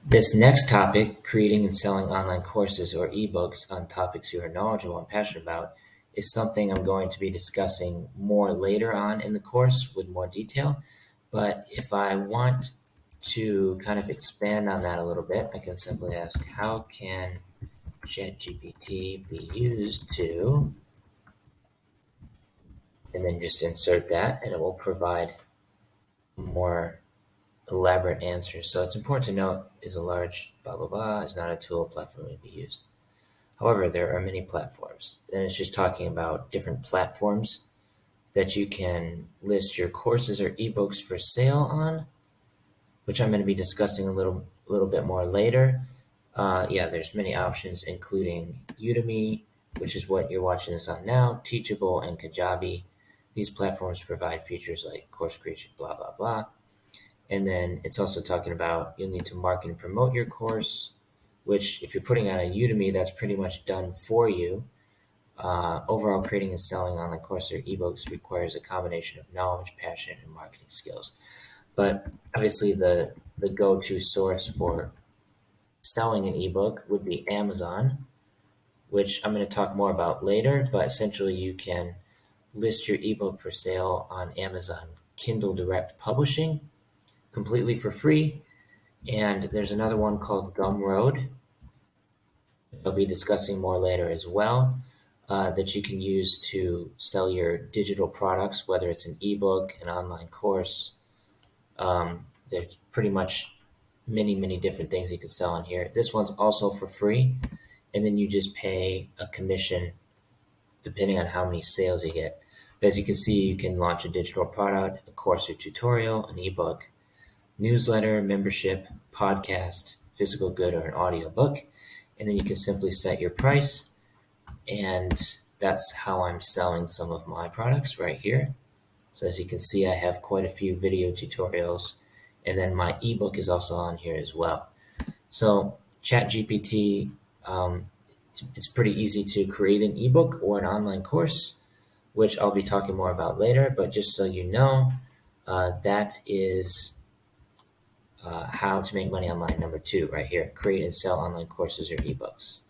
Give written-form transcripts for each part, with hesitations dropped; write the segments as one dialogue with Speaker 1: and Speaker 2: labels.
Speaker 1: This next topic, creating and selling online courses or ebooks on topics you are knowledgeable and passionate about, is something I'm going to be discussing more later on in the course with more detail. But if I want to kind of expand on that a little bit, I can simply ask, how can ChatGPT be used to, and then just insert that, and it will provide more elaborate answers. So it's important to note is a large blah blah blah is not a tool platform to be used. However, there are many platforms, and it's just talking about different platforms that you can list your courses or ebooks for sale on, which I'm going to be discussing a little bit more later. Yeah, there's many options, including Udemy, which is what you're watching this on now, Teachable, and Kajabi. These platforms provide features like course creation, blah blah blah. And then it's also talking about you'll need to market and promote your course, which if you're putting on a Udemy, that's pretty much done for you. Overall, creating and selling online courses or ebooks requires a combination of knowledge, passion, and marketing skills. But obviously, the go-to source for selling an ebook would be Amazon, which I'm going to talk more about later. But essentially, you can list your ebook for sale on Amazon Kindle Direct Publishing completely for free. And there's another one called Gumroad, I'll be discussing more later as well, that you can use to sell your digital products, whether it's an ebook, an online course. There's pretty much many different things you can sell on here. This one's also for free, and then you just pay a commission depending on how many sales you get. But as you can see, you can launch a digital product, a course or tutorial, an ebook, newsletter, membership, podcast, physical good, or an audio book. And then you can simply set your price. And that's how I'm selling some of my products right here. So as you can see, I have quite a few video tutorials. And then my ebook is also on here as well. So ChatGPT, it's pretty easy to create an ebook or an online course, which I'll be talking more about later. But just so you know, that is how to make money online number 2 right here. Create and sell online courses or ebooks.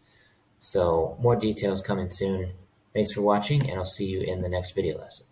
Speaker 1: So more details coming soon. Thanks for watching, and I'll see you in the next video lesson.